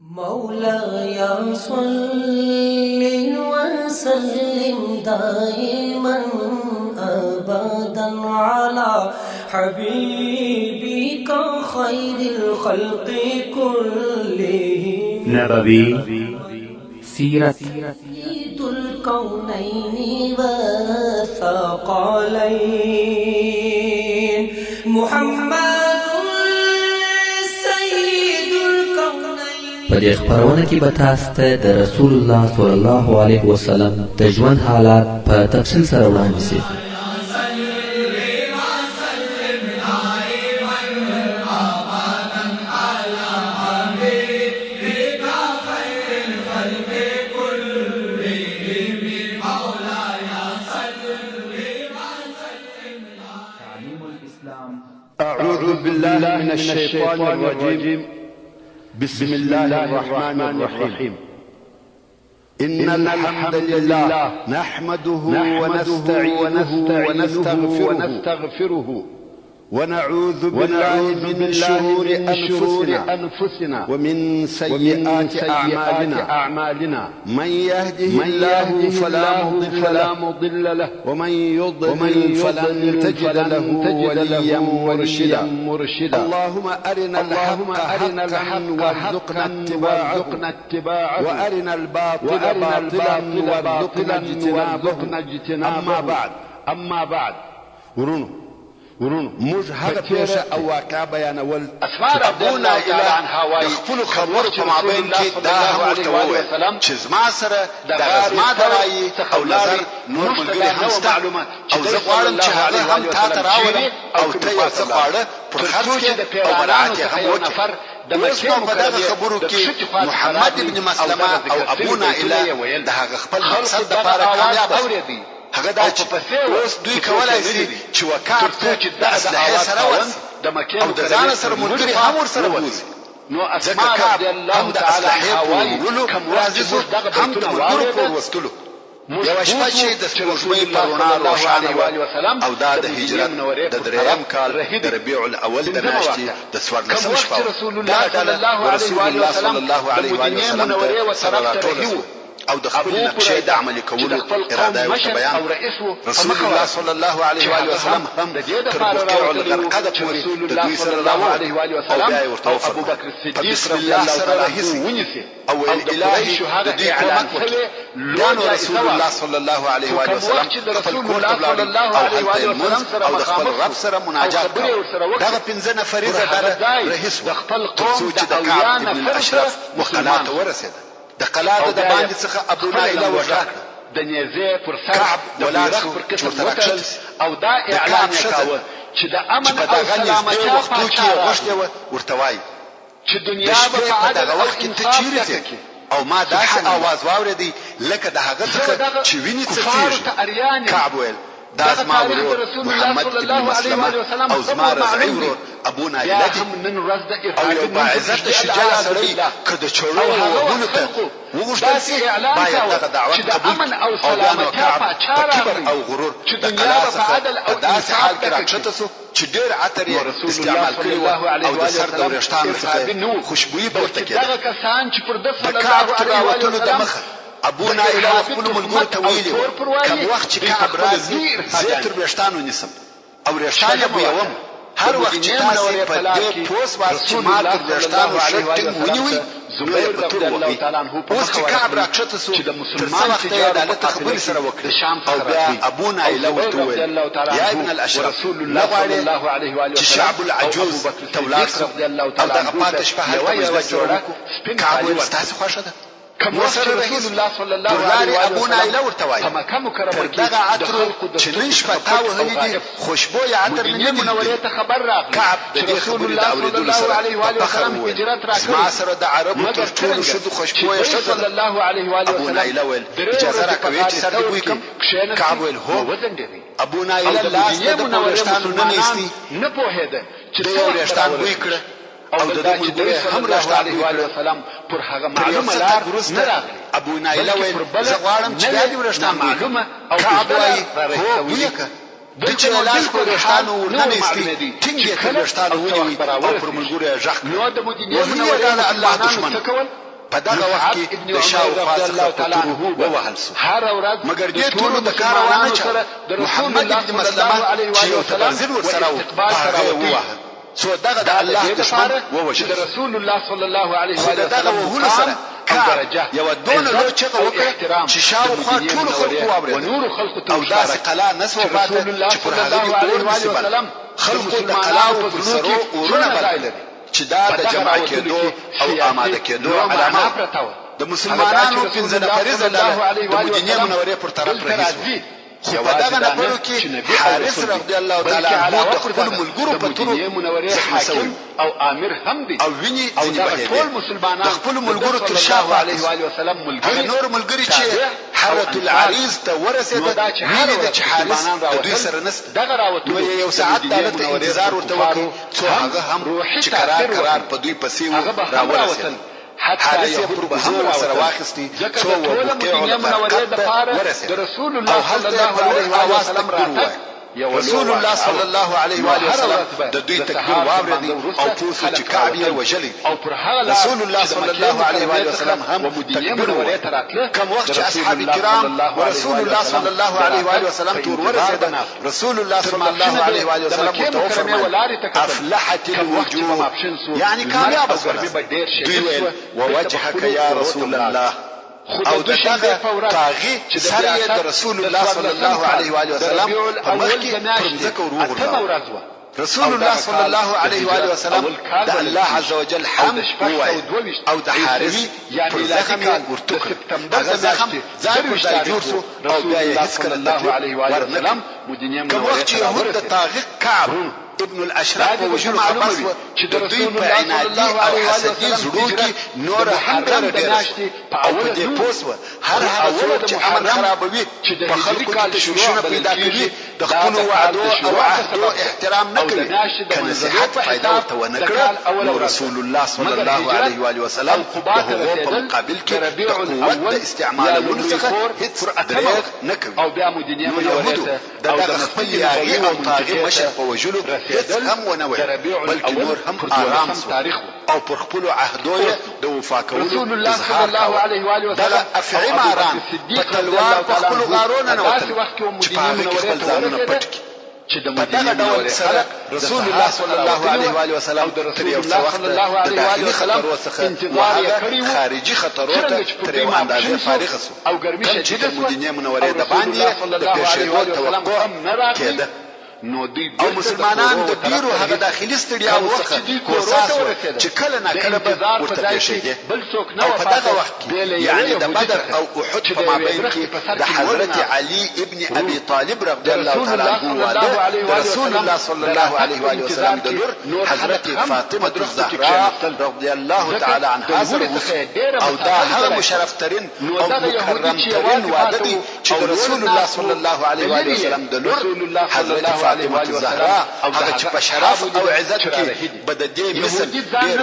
مولاي صل وسلم دائما أبدا على حبيبك خير الخلق كلهم نبوي سيرة سيد الكونين والثقلين محمد په دې خبرونه کې به تاسو ته د رسول الله صلی الله علیه وسلم د ژوند حالات په تفصیل سره وړاندې شي. أعوذ بالله من الشيطان الرجيم بسم الله الرحمن الرحيم إن الحمد لله نحمده ونستعينه ونستغفره ونعوذ بالله من شرور أنفسنا ومن سيئات أعمالنا من يهده الله فلا مضل له ومن يضلل فلن تجد له وليا مرشدا اللهم أرنا الحق وارزقنا اتباعه وأرنا الباطل باطلا وارزقنا اجتنابه أما بعد ورونو موږ هغه پیښه او واقعه بیانول اسماء ابونا الى د خپل خبرو په مابین کې دا ورته وویل چې زما سره د زما د رایې او نظر نور ملګري هم معلومه او زه غواړم چې هغه هم تا ته راولم او ته یې څه غواړه پر خرڅ کې او برعت هم وکړه د مکې په دغه خبرو کې محمد ابن مسلمه او ابونا الى د هغه خپل مقصد لپاره کامیاب اوریدي هغه دا چې اوس دوی کولای شي چې وکړ چې د اسلحې سره وس د مکې او د ځان سره ملګری هم ورسره وس نو اسماء رضی الله تعالی عنها وایي کوم راځي هم د ملګرو په وستلو یو شپه چې د سپوږمۍ په رڼا روښانه او دا د هجرت د دریم کال د ربيع الاول د میاشتې د څوارلسمه شپه دا رسول الله صلی الله علیه و سلم سره راټول او د خپل نقشې د عملي کولو اراده او بیان رسول الله صلی الله علیه و سلم هم تر بقيع الغرقد پورې د دوی صلی الله علیه و سلم او ابو بکر الصدیق رضی الله تعالی عنه او الهي د دې کومک وکړي لانو رسول الله صلی الله علیه و سلم خپل کور ته لاړ او د خپل رب سره مناجات کړ دغه 15 نفریزه ډله رئیس د خپل قوم د کعب ابن اشرف مخالفت ورسېده د قلاده د باندې څخه ابو نایله وژل د نیزه پر سر ولاړ پر کتل او دا اعلان وکاوه چې د امن او سلامتی وختو کې غوښتي ورته وایي چې دنیا به په دغه وخت کې تچیرې او ما داسې आवाज واورېدی لکه د هغه څخه چې ویني څه کعب ویل دا زما ورور محمد ابن مسلمه او زما رضعی ورور ابو نایله او یو باعزت شجاع سړی کده چړو وهونو ته وغوښتل شي باید دغه دعوت قبول او سلامتی په کبر او غرور د قلا څخه او داسې حال کې راکښته سو چې ډېر عطر یې استعمال کړی او د سر د وریښتانو څخه خوشبويي پورته کېده دغه کسان چې پر د صلی الله علیه و سلم ابو نایله خپل ملګرو ته ویلي کوم وخت چې کعب راځي زه تر وریښتانو نیسم او وریښتان یې بویوم هر وخت چې تاسو په دې پوس واسطه ما تر وریښتانو شټینګ ونیوي زبیر رضی الله تعالی عنہ اوس چې کعب راکښته سو د مسلمان ته عدالت خبرې سره وکړي او بیا ابو نایله ورته ویل یا ابن الاشرف رسول الله صلی الله علیه و آله وسلم شعب العجوز تولاد رضی الله تعالی عنہ دغه پاتې شپه هلته جوړه کعب ورستاسو خوښه ده وسره رسول الله صلی الله علیه و ابو نایله ورته وایي په مکه مکرمه کې دغه عطر چې نن شپه تا وهلي دي خوشبوی عطر مې منورې ته خبر راغی کعب د دې خبرې د اورېدلو سره علیه و سلم هجرت راکړ ما سره د عربو تر ټولو شدو خوشبوی صلی الله علیه و ابو نایله ویل اجازه راکوي چې سر دې بوی کوم کعب ویل هو ابو نایله لاس د پوښتنو نه نیستی نه پوهېده چې د وریښتان بوی کړه او د ملګری هم راځي علیه و سلم پر هغه معلومه لار نه راغلی ابو نایله ویل زه غواړم چې دا دې ورشتان معلومه او کعبوي هو ویکه د چې لاس په رښتانو ورننه استي ټینګه کړ رښتانو ونیوي او پر ملګری ژغ نو د مدینه منوره الله دشمن په دغه وخت کې د شاوخوا څخه په تورو ووهل سو مګر دې ټولو د کار وانه چا محمد ابن مسلمه چې یو تبرزل ورسره و هغه ووهل سو دغه د الله دشمن ووجل رسول الله صلی الله علیه و آله دغه وهلو سره یو دونه لو چغه وکړه چې شاوخوا ټول خلکو واورېدل او داسې قلا نسو پاته چې پر هغه دې اور نسبل خلکو د قلاو پر سرو اورونه بل چې دا د جمع کېدو او آماده کېدو علامه د مسلمانانو پنځه نفرې زله د مدینې منورې پر طرف راځي خو په دغه نفرو کې حارث رضی الله تعالی عنہ د خپل ملګرو په تورو حاکم او امیر هم دي او ویني ځینې ټول مسلمانان د خپل ملګرو تر شا علیه و آله وسلم هغه نور ملګری چې حرة العریض ته ورسېده ویني د چې حارث د دوی سره نست دغه راوتلو یو ساعت دالته انتظار ورته وکړ څو هغه هم چې قرار په دوی پسې راورسېد حارث پر بزور سره واخستي څو وقوع د رسول الله صلی الله علیه و سلم راته رسول الله صلی الله علیه و آله وسلم د دوی تکبیر واورېدی او پوښتنه چې کعب یې وژلی او پر هغه رسول الله صلی الله علیه و آله وسلم هم تکبیر ورته کوم وخت چې اصحاب کرام ورسول الله صلی الله علیه و آله وسلم تور ورسېد رسول الله صلی الله علیه و آله وسلم متوفر افلحت الوجوه يعني کامیاب شول دوی ویل ووجهك يا رسول الله او دغه طاغي سره د رسول الله صلی الله علیه و آله وسلم په مخ کې پرځکه ورغورځو رسول الله صلی الله علیه و آله وسلم د الله عز وجل حمد او د حارث پر زخم ورته هغه زخم ځای جوړ شو او بیا یې هیڅ کله الله علیه و آله وسلم کوم وخت چې يهود د طاغي کعب ابن الاشرف وجو معلومه وي چې د دوی په عنادي او حسدي زړو کې نور هم ډېر او په دې پوسو هر هغه چې عمل خرابوي په خلکو کې تشویشونه پیدا کوي د خپل وعدو او عهدو احترام نه کوي کنه صحت فائدہ ورته ونه کړ نو رسول الله صلی الله علیه و آله وسلم هغه په مقابل کې د قوت د استعمالولو څخه هیڅ دریغ نه کوي او بیا مدینه منوره د خپل یاغي او طاغي مشر په وجلو هیڅ هم ونه وي بلکې نور هم آرام سو او پر خپل عهدو د وفا کولو رسول الله صلی الله علیه و آله وسلم افعی ماران په تلوار په خپل غارونه نه وتل چې په هغه کې خپل ځانونه پټ کړي چې د مدینه ډول سره رسول الله صلی الله علیه و آله وسلم تر یو څه وخت د داخلي خطرو څخه وهغه خارجي خطرو ته تر یو اندازې فارغ سو او ګرمي شدیده د مدینه منورې د باندې د پیښېدو توقع کېده نو دوی او مسلمانان د ډیرو هغه داخلي ستړیاو څخه کوساس چې کله ناکله به ورته پیښېږي بل څوک نه په دغه وخت یعنی د بدر او احد په مابین کې د حضرت علي ابن ابي طالب رضی الله تعالی عنه واده رسول الله صلی الله علیه و آله وسلم د لور حضرت فاطمه الزهراء رضی الله تعالی عنها سره او دا هغه مشرف ترين او مکرم ترين واده دي چې رسول الله صلی الله علیه و آله وسلم د لور حضرت فاطمه الزهراء هغه چې په شرف او عزت کې بددې مثل ډېر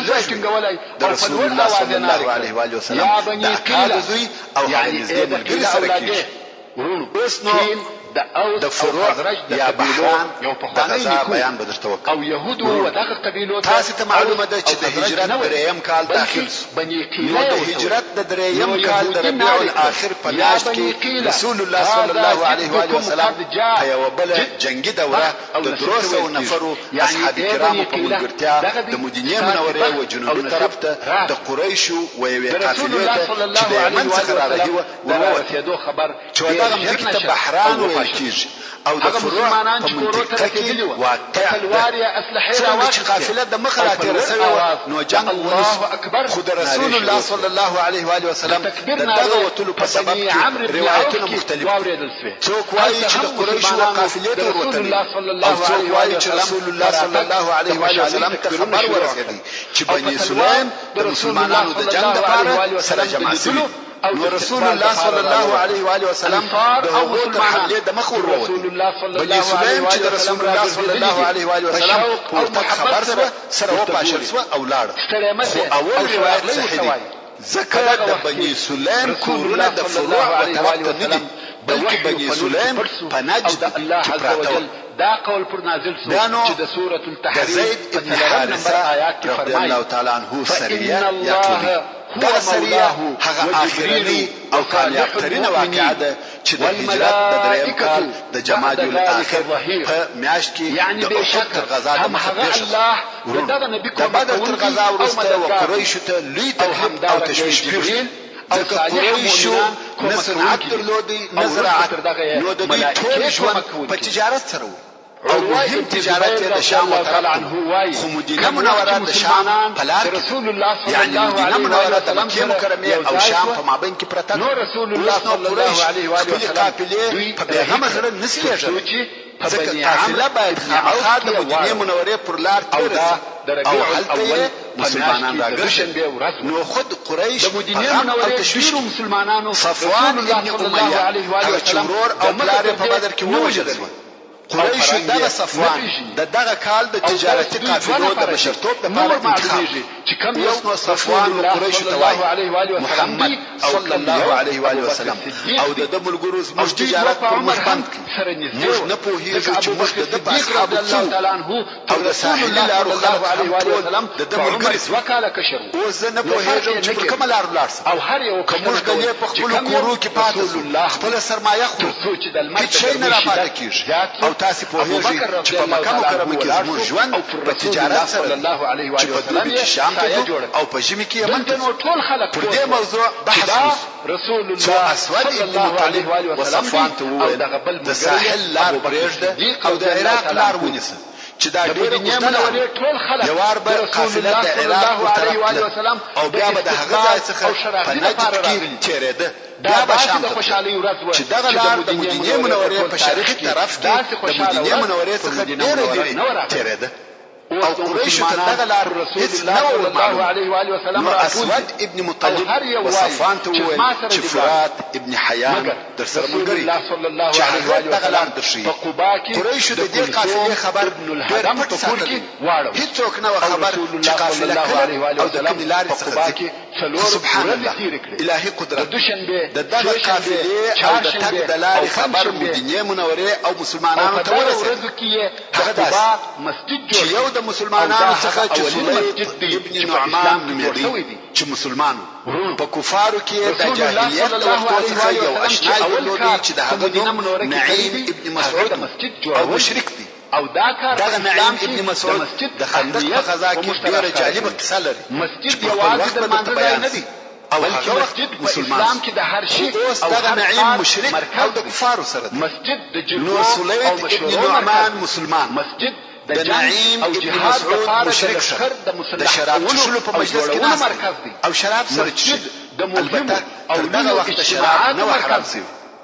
د رسول الله صلی الله علیه و آله وسلم د اکال زوی او هغه نږدې ملګری سره کېږي اوس نو د فروع یا بحران د غزا بیان به درته وکړم او يهودو و دغه قبيلو تاسو ته معلومه ده چې د هجرت درېیم کال داخل نو د هجرت د درېیم کال د ربيع الاخر په میاشت کې رسول الله صلی الله علیه و آله وسلم په یو بل جنگي دوره د 300 نفرو اصحاب کرامو په ملګرتیا د مدینه منورې و جنوبي طرف ته د قریشو و یوې قافلې ته چې د یمن څخه راغلي و ورسېدو خبر چې دغه ځکه ته بحران کیږي او د فروع په منطقه کې واقع ده چې قافله د مخ راته رسوي نو جنگ الله اکبر خود رسول الله صلی الله علیه و آله وسلم دغه وتلو په سبب روایتونه مختلفه څوک وایي چې د قریشو قافلې ته ورتلل او څوک وایي چې رسول الله صلی الله علیه و آله وسلم ته خبر ورسېدی چې بني سلیم د مسلمانانو د جنگ لپاره سره جمع شوي نو رسول الله صلی الله علیه و آله وسلم د هغو تر حملې د مخ وروت بني سلیم چې د رسول الله صلی الله علیه و آله وسلم ورته خبر سره وپاشل سو او لاړ اول روایت صحیح دی ځکه د بني سلیم کورونه د فروع په طرف ته نه دي بلکې بني سلیم په نجد کې پراته دا قول پر نازل سو چې د سورۃ التحریم زید ابن حارثه رضی الله تعالی عنه سریه یاتلو دا سریه هغه آخرنی او کامیابترینه واقعه ده چې د هجرت د دریم کال د جمادی الاخر په میاشت کې د احد تر غزا د مخه پیښ شو. د بدر تر غزا وروسته و قریشو ته لوی توهم او تشویش پیښ شو. ځکه قریشو نه صنعت درلودی نه زراعت، نو د دوی ټول ژوند په تجارت سره و او مهم تجارت د شام و طرف خو مدینه منوره د شام په لار کې، یعنی مدینه منوره د مکې مکرمې او شام په مابین کې پرته ده. اوس نو قریش خپلې قافلې په بېغمه زړه نسي لېږلی، ځکه قافله باید خامخا د مدینې منورې پر لار تېره سي او هلته یې مسلمانان راګرځي. نو خود قریش په غم او تشویش صفوان ابن امیه هغه چې ورور او پلار یې په بدر کې ووژل شو. قریشو دغه صفوان د دغه کال د تجارتي قافلو د مشرتوب لپاره انتخاب اوس نو صفوان و قریشو ته وایي محمد صلی الله علیه و آله وسلم او د ده ملګرو زموږ تجارت پر موږ بند کړي. موږ نه پوهېږو چې موږ د ده په اصحابو څو او د ساحلي لارو خلک هم ټول د ده ملګري سو. اوس زه نه پوهېږم چې پر کومه لار ولاړ سم، که موږ د دې په خپلو کورو کې پاته سو خپله سرمایه خورو، هېڅ شی نه راپاته کېږي. او تاسې پوهېږئ چې په مکه مکرمه کې زموږ ژوند په تجارت سره چې په دوبي کې شام ته ځو او په ژمي کې یمن ته ځو. پر دې موضوع بحث وشو. څو اسود ابن مطلب و صفوان ته وویل د ساحل لار پرېږده او د عراق لار ونیسه چې دا ډېره اوږده لار یو وار به قافله د عراق ورطرف تله او بیا به د هغه ځای څخه په نجد کې تېرېده، بیا به شام ته چې دغه لار د مدینې منورې په شرقي طرف کې د مدینې منورې څخه ډېره لرې تېرېده او قریشو ته دغه لار هېڅ نه وه معلوم. نو اسود ابن مطلب و صفوان ته وویل چې فرات ابن حیان در سره ملګری چې هغه دغه لار درښیي. قریشو د دې قافلې خبر ډېر پټ ساتلی، هېڅوک نه وه خبر چې قافله کله او د کومې لارې څخه ځي. سبحان الله، الهي قدرت. د دغه قافلې او د تګ د لارې خبر مدینې منورې او مسلمانانو ته ورسېد. هغه داسې چې یو د مسلمانانو څخه چې سليم ابن نعمان نومېدی چې مسلمان په کفارو کې د جاهلیت د وختو څخه یو اشنا درلودی چې د هغه نوم نعیم ابن مسعود او مشرک دی. دغه نعیم ابن مسعود د خندق په غزا کې ډېره جالبه قصه لري چې په خپل وخت به درته بیان نه او هغه وخت مسلمان اوس دغه نعیم مشرک او د کفارو سره دی. نو سليم ابن نعمان مسلمان، د نعیم ابن مسعود مشرک شو، د شراب څښلو په مجلس کې ناست او شراب سره څښي. البته تر دغه وخته شراب نه و حرام سوي.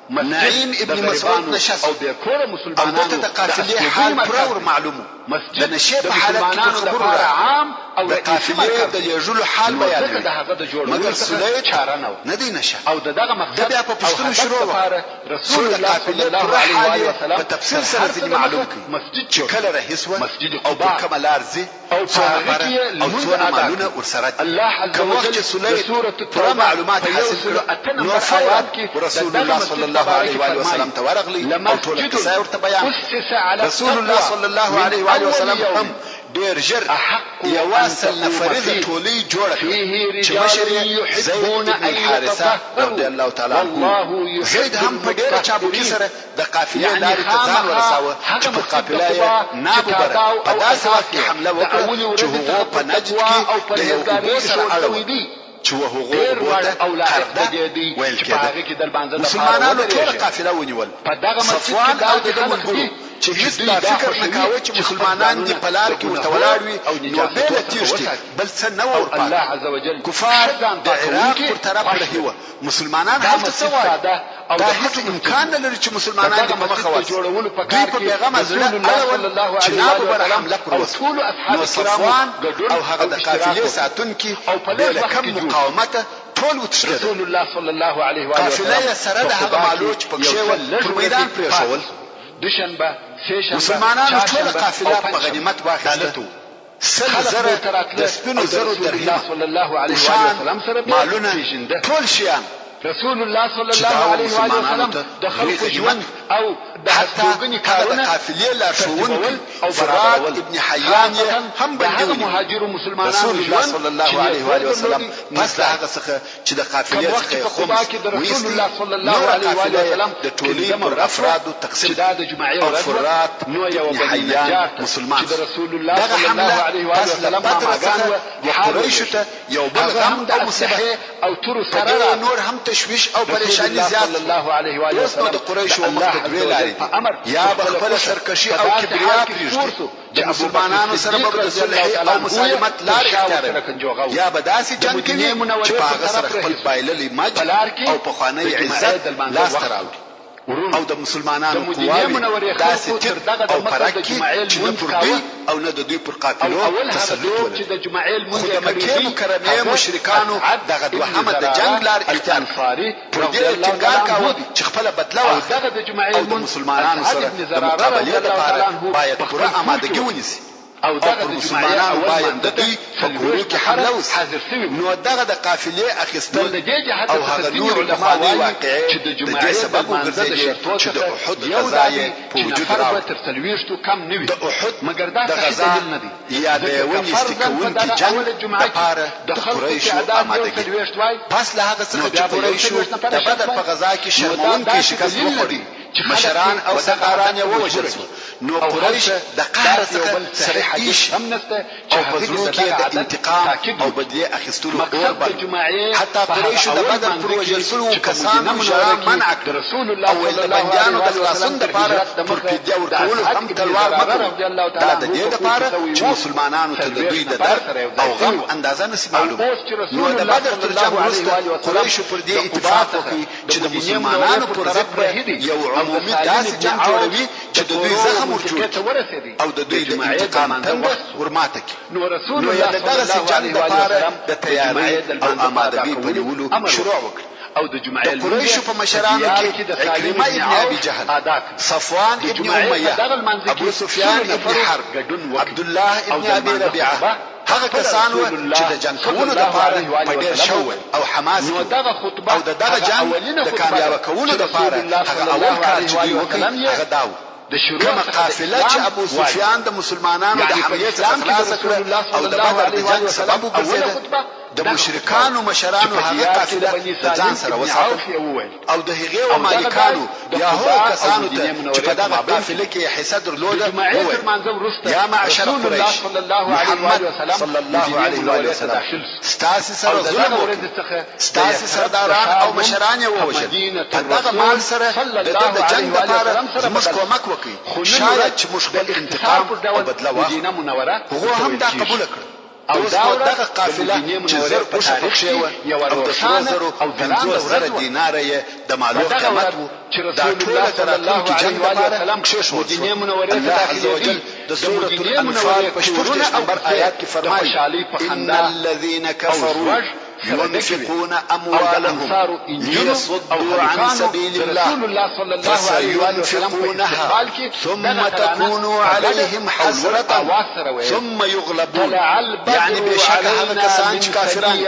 نعیم ابن مسعود نشست او دته د قافلې حال پوره ور معلوم و. د نشې په حالت کې پر خبرو راغی د قافلې د لېږلو حال بیانوي، مګر سليم نه دی نشه. ده بیا په پوښتنو شروع وکړه څو د قافلې پوره حال یې په تفصیل سره ځینې معلوم کړي چې کله رهي سوه او پر کومه لار ځي، څو نفره او څونه مالونه ورسره دي. کوم وخت چې سليم پوره معلومات حاصل کړه نو فورا رسول الله صلی الله علیه و آله وسلم ته ورغلی او ټوله قصه یې ورته بیان کړه. رسول الله صلی الله علیه و آله وسلم هم ډېر ژر یوه سل نفریزه ټولۍ جوړه کړه چې مشر یې زید ابن الحارثه رضی الله تعالی عنه. زید هم په ډېره چابکي سره د قافلې لارې ته ځان ورساوه چې پر قافله یې ناببره په داسې وخت کې حمله وکړه چې هغو په نجد کې د یو اوبو سره اړوي چې هغو اوبو ته قرده ویل کېده. مسلمانانو ټوله قافله ونیول. صفوان او د ده ملګرو چې هیڅ دا فکر نه کاوه چې مسلمانان دې په لار کې ورته ولاړ وي نو بېله تېښتې بل څه نه وه ورپاته. کفار د عراق پر طرف رهي وه، مسلمانان هلته څه وایي؟ دا هیڅ امکان نه لري چې مسلمانان دې په مخه ورسي. دوی په بېغمه زړه اړول چې ناببره حمله پر وسوه. نو صفوان او هغه د قافلې ساتونکي بې له کم مقاومته ټول وتښتېدل. قافله یې سره د هغه مالو چې پکښې وه پر میدان پرېښول. مسلمانانو ټوله قافله په غنیمت واخیسته. 100 زره د سپینو زرو درهمه، اوښان، مالونه، ټول شیان رسول الله صلی الله علیه و آله وسلم د خلکو ژوند او د هستوګنې کارونه قافلې لارښوونکي فرات ابن حیان هم بندي مهاجرو مسلمانانو رسول الله صلی الله علیه و آله وسلم پس د هغه څخه چې د قافلې څخه خمس رسول الله صلی الله علیه و آله وسلم د ټولي پر افرادو تقسیم د جمعې ورځ فرات نو یو حیان مسلمان چې رسول الله صلی الله علیه و آله وسلم ما قریش ته یو بل غم د مصلحه او تر سره نور هم تشویش او پریشانی زیات صلی الله علیه و آله وسلم د قریش او مختبری لري یا بخبل سرکشي او کبریا پریږدي چې مسلمانانو سره به صلح او مسالمت لار اختیار یا بداسي جنگ کوي چې په هغه سره خپل بایللې مجد او په خواني عزت لاس تراوي او د مسلمانانو قواوي داسې تر او پرکي چې نه پر دوی او نه د دوی پر قافلو تسلط ولري چې د جمعې المنځ د مکې مکرمه مشرکانو دغه دوهمه د جنگ لار اختیار پر دې ټینګار کاوه چې خپل بدله واخلي د جمعې المنځ مسلمانانو سره د مقابلې لپاره باید پوره آمادګي ونیسي او دغه مسلمانانو باید د دوی په کورو کې حمله وکړي نو دغه د قافلې اخیستل او هغه نور علماء واقعي چې د جمعې سبب وګرځي چې د احد غزا په وجود راوړي تر څلويشتو کم نه وي د احد مګر دا غزا نه دي یا د ونی استکونکي جنگ د پاره د قریشو آمادګي پس له هغه څخه چې قریشو د بدر په غزا کې شرمونکي شکست وخوړي مشران او سرداران یې ووژل نو قریش د قهر څخه سره عیش او په زړه کې د انتقام او بدلی اخیستلو اور بل حتی قریش د بدر پر وژل شوو کسانو مشران منع کړ رسول الله صلی الله علیه و آله وسلم د پاره پر فدیه ورکول هم تلوار مکړ دا د دې لپاره چې مسلمانانو ته د دوی د درد او غم اندازه نشي معلوم نو د بدر تر جنگ وروسته قریش پر دې اتفاق وکړي چې د مسلمانانو پر ضد یو عمومي داسې جنگ جوړوي چې د دوی زخم ورجوړي او د دوی د انتقام تنده ورماته کی نو رسول الله صلی الله علیه و آله د تیاری او آمادګۍ په نیولو شروع وکړ او د جمعې قریش په مشرانو کې عکرمه ابن ابي جهل صفوان ابن امیه ابو سفیان ابن حرب عبد الله ابن ابي ربيعه هغه کسانو چې د جنگ کولو لپاره په ډېر شوق او حماس او دغه جنگ د کامیاب کولو لپاره هغه اول کار چې دوی وکړ هغه داو کومه قافله چې ابو سفیان د مسلمانانو د حملې څخه خلاص کړ او د بدر د جنگ سبب وګرځید د مشرکانو مشرانو هغه قافله د ځان سره وساتل او د هغې و مالکانو یا هغو کسانو ته چې په دغه قافله کې حصه درلوده یا معشر قریش محمد صلی الله علیه و آله وسلم ستاسې سره ظلم وکړي ستاسې سرداران او مشران یې ووژل په دغه مال سره د جنگ لپاره زموږ کومک وکړي شاید چې موږ خپل انتقام او بدله واخلو هغو هم دا قبوله کړه او دغه قافله چې زر په تاریخ شوه او د سرو زرو او 50,000 دیناره یې د مالو قیمت وو دا ټول تر الله علیه و سلم کښې مدینه منوره ته عز وجل د سورۃ الانفال په 14 نمبر آیات کې فرمایي ان الذين كفروا ينفقون أموالهم ليصدوا عن سبيل الله فسينفقونها ثم تكون عليهم حسرة ثم يغلبون يعني بشك هذا كسان كافران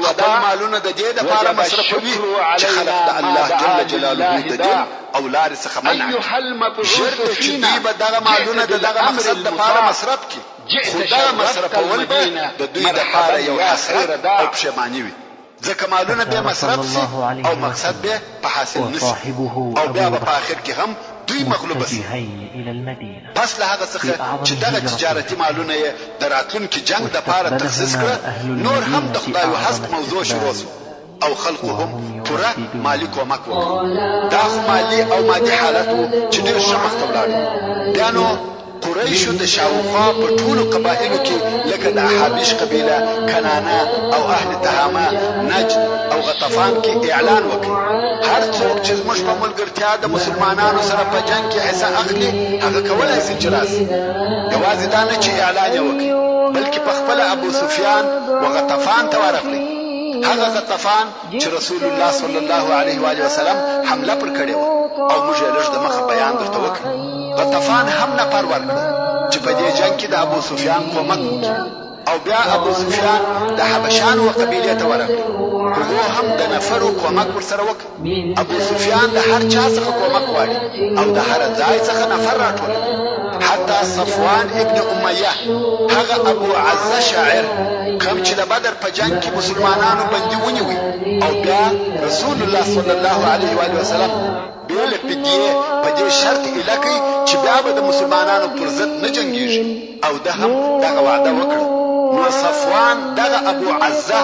خپل مالونه د دې لپاره مصرفوي چې خلق د الله جل جلاله د دین او لار څخه منع شرط چې دوی به دغه مالونه د دغه مقصد لپاره مصرف کړي خدا مصرفول به د دوی د لپاره یو حسرت او پښیمانی وي ځکه مالونه به مصرف شي او مقصد به په حاصل نشي او بیا په اخر کې هم دوی مغلوب شي پس له هغه څخه چې دغه تجارتي مالونه یې د راتلونکي جنگ د لپاره تخصیص کړ نور هم د خدای او حسب موضوع شروع شو او خلقهم پورا مالی کومک وکړي دا مالی او مادي حالت چې ډېر شمخ ته ولاړ بیا نو قریشو د شاوخوا په ټولو قبایلو کې لکه د احابیش قبیله کنانه او اهل تهامه نجد او غطفان کې اعلان وکړ هر څوک چې زموږ په ملګرتیا د مسلمانانو سره په جنگ کې حصه اخلي هغه کولای شي چې راسي یوازې دا نه چې اعلان وکړي بلکې په خپل ابو سفیان او غطفان ته ورغلی هغه غطفان چې رسول الله صلی الله علیه و آله وسلم حمله پر کړې او موږ یې لږ د مخه بیان درته وکړو غطفان هم نفر ورکړ چې په دې جنگ کې د ابو سفیان کومک وکړي او بیا ابو سفیان د حبشانو قبیله ته ورغلی هغه هم د نفرو کومک ورسره وکړ. ابو سفیان د هر چا څخه کومک غواړي او د هر ځای څخه نفر راټولوي. حتی صفوان ابن امیه هغه ابو عزه شاعر کوم چې د بدر په جنگ کې مسلمانانو بندي ونیوي او بیا رسول الله صلی الله علیه و آله وسلم بیا له فدیه په دې شرط الکه چې بیا به د مسلمانانو پر ضد نه جنگیږي او ده هم دغه وعده وکړه. نو صفوان دغه ابو عزه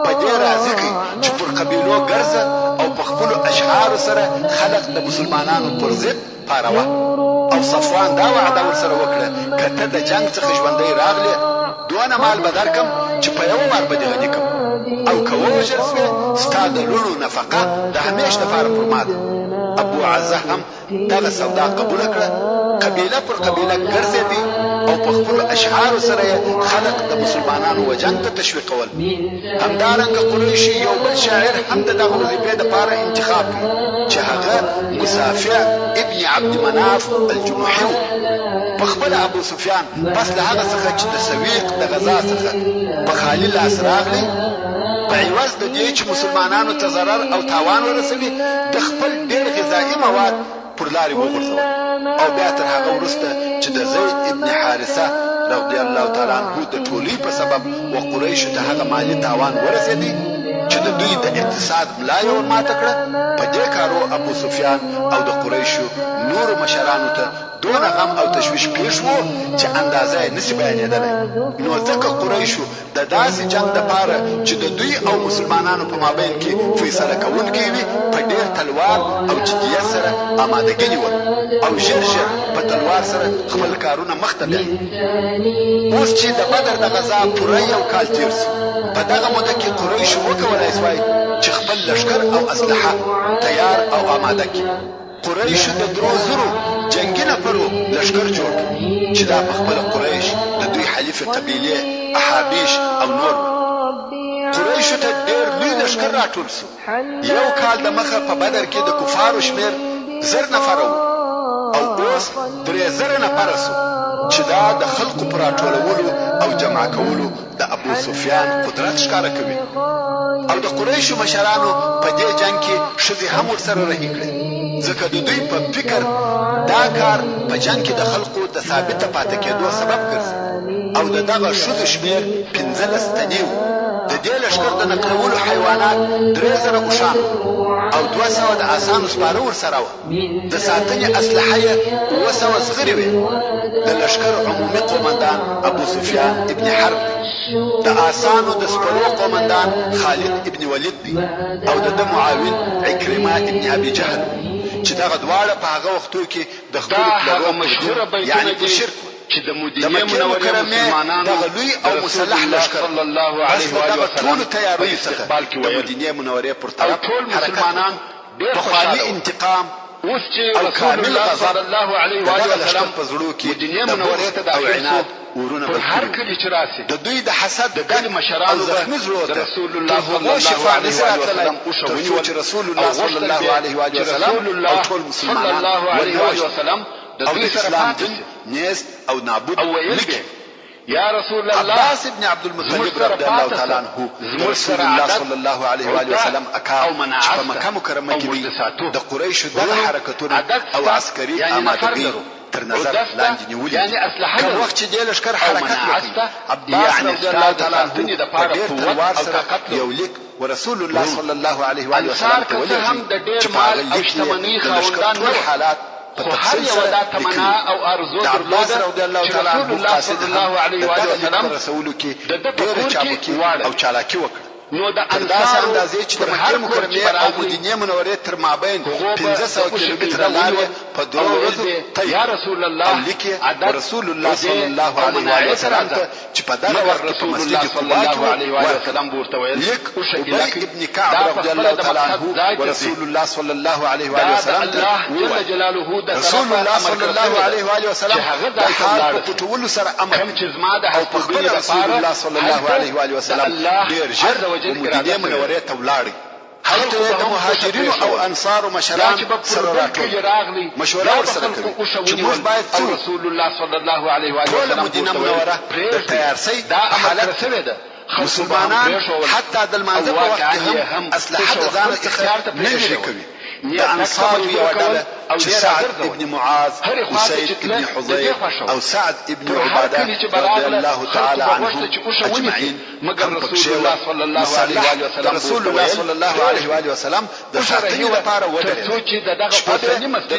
په دې راضي کوي چې پر قبیلو ګرځه او په خپل اشعار سره خلق د مسلمانانو پر ضد پاروه. او صفوان دا وعده ورسره وکړه کته د جنگ څخه ژوندۍ راغلی دونه مال به درکم چې په یو مار به دې غني کم او که ووژل سوې ستا د لوڼو نفقه د همیش دپاره پر ما ده. ابو عزه هم دغه سودا قبوله کړه. قبیله پر قبیله ګرځېدی او په خپلو اشعارو سره یې خلق د مسلمانانو وجنګ ته تشویقول. همدارنګه قریشي یو بل شاعر هم د دغه وظیفې دپاره انتخاب کړي چې هغه مسافع ابن عبد مناف الجمحي و. په خپله ابو سفیان پس له هغه څخه چې د سویق د غزا څخه په خالي لاس راغلی په عوض د دې چې مسلمانانو ته ضرر او تاوان ورسوي د خپل ډېر غذایي مواد پر لارې وغورځول. او بیا تر هغه وروسته چې د زید ابن حارثه رضی الله تعالی عنه د ټولۍ په سبب و قریشو ته هغه مالي تاوان ورسېدی چې د دوی د اقتصاد ملا یې ورماته کړه. په دې کارو ابو سفیان او د قریشو نورو مشرانو ته دونه غم او تشویش پیښ و چې اندازه یې نشي بیانېدلی. نو ځکه قریشو د داسې جنګ دپاره چې د دوی او مسلمانانو په مابین کې فیصله کوونکی وي په ډېر تلوار او جدیت سره آمادګي نیول او ژر ژر په تلوار سره خپل کارونه مخته بیایي. اوس چې د بدر د غزا پوره یو کال تېر سو په دغه موده کې قریشو وکولی سوای چې خپل لښکر او اسلحه تیار او آماده کړي. قریشو د 3000 جنگي نفرو لښکر جوړ چې دا په خپله قریش د دوی حلیف قبیلې احابیش او نور قریشو ته ډېر لوی لښکر راټول سو. یو کال د مخه په بدر کې د کفارو شمېر 1000 نفره و او اوس 3000 نفره سو چې دا د خلقو پر راټولولو او جمع کولو د ابو سفیان قدرت ښکاره کوي. او د قریشو مشرانو په دې جنگ کې ښځې هم ورسره رهي کړې ځکه د دوی په فکر دا کار په جنگ کې د خلقو د ثابته پاتې کېدو سبب ګرځي. او د دغه ښځو شمېر 15 تنې و. د دې لښکر د نقلولو حیوانات 3000 اوښان او 200 د اسانو سپاره ورسره وه. د ساتنې اسلحه یې 200 زغرې وې. د لښکر عمومي قومندان ابو سفیان ابن حرب دی. د اسانو د سپرو قومندان خالد ابن ولید دی او د معاون عکرمه ابن ابي جهل چې دغه دواړه په هغه وختو کې د خپل پلرو مشهوره یعنی په شرک چې د مدینه منورې مسلمانانو دغه لوی او مسلح لښکر صلی الله علیه و آله وسلم ټول تیاری استقبال کې د مدینه منورې پر طرف ټول مسلمانان ډېر خوشاله انتقام اوس چې رسول الله صلی الله علیه و آله وسلم په زړه کې مدینه منورې ته داخل شو ورونه په هر کلی چې راسي د دوی د حسد د ګل مشرانو د رسول الله صلی الله علیه و وسلم او شوونی چې رسول الله صلی الله علیه و وسلم او ټول مسلمانان صلی الله علیه و وسلم د دوی سره پاتې نیست او نابود لکه یا رسول الله عباس ابن عبد المطلب رضی الله تعالی عنه رسول الله صلی الله علیه و وسلم اکا په مکه مکرمه کې د قریشو د حرکتونو او عسکري آمادګي تر نظر لاندې نیولې یعنی اسلحه کوم وخت چې د لښکر حرکت وکړي عباس رضی الله تعالی عنه د تلوار سره یو لیک ورسول الله صلی الله علیه و وسلم ته هم د ډېر مال او شتمنۍ خاوندان نه حالات خو هر یو دا تمنا او ارزو درلوده رضی الله تعالی عنه رسول الله صلی الله علیه و وسلم رسول کې د ډېر چابکي او چالاکي وکړه. نو د اندازه اندازې چې د مکه مکرمه او مدینه منورې تر مابین 1500 کیلومتره لارې په دوه ورځو یا رسول الله رسول الله صلی الله علیه و وسلم چې په دغه وخت رسول الله صلی الله علیه و وسلم ورته ویل او ابن کعب رضی الله تعالی عنه ورسول الله صلی الله علیه و وسلم الله جل جلاله د رسول الله صلی الله علیه و وسلم د حال په پټولو سره امر او په خپل رسول الله صلی الله علیه و وسلم ډیر ژر مدینه منورې ته ولاړ. هلته د مهاجرینو او انصارو مشران سره راټول مشوره ورسره کوي چې موږ باید رسول الله صلی الله علیه و وسلم مدینه منوره د تیارسۍ دا حالت سره ده مسلمانان حتی د لمانځه په وخت کې هم اسلحه د ځان څخه نه لري کوي. د انصار یو ډله چې سعد ابن معاذ، اسید ابن حضير او سعد ابن عباده رضي الله تعالى عنهم اجمعين، مگر رسول الله صلی الله علیه و سلم رسول الله صلی الله علیه و آله وسلم د ساتنې لپاره ودرېد.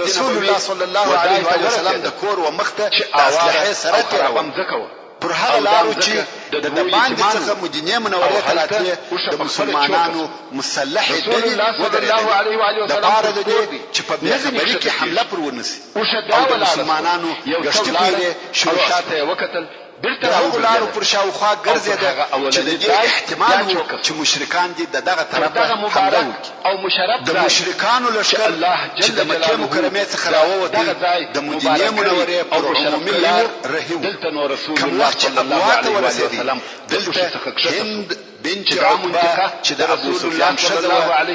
رسول الله صلی الله علیه و آله وسلم د کور و مخته د اسلحې سره تېرول. پر هغه لارو چې د باندې څخه مدینه منورې ته راتلې د مسلمانانو مسلحې ډلې ودرېدې د پاره د دې چې په بېخبري کې حمله پر ونسي او د مسلمانانو ګشتې پیلې شروع وکتل. بیرته هغو لارو پر شاوخوا ګرځېده چې د دې احتمال و چې مشرکان دي د دغه طرفه حمله وکړي. د مشرکانو لښکر چې د مکې مکرمې څخه راووتی د مدینې منورې پر عمومي لار رهي و. کوم وخت چې ابوا ته ورسېدی، دلته هند بنت عتبه چې د ابو سفیان ښځه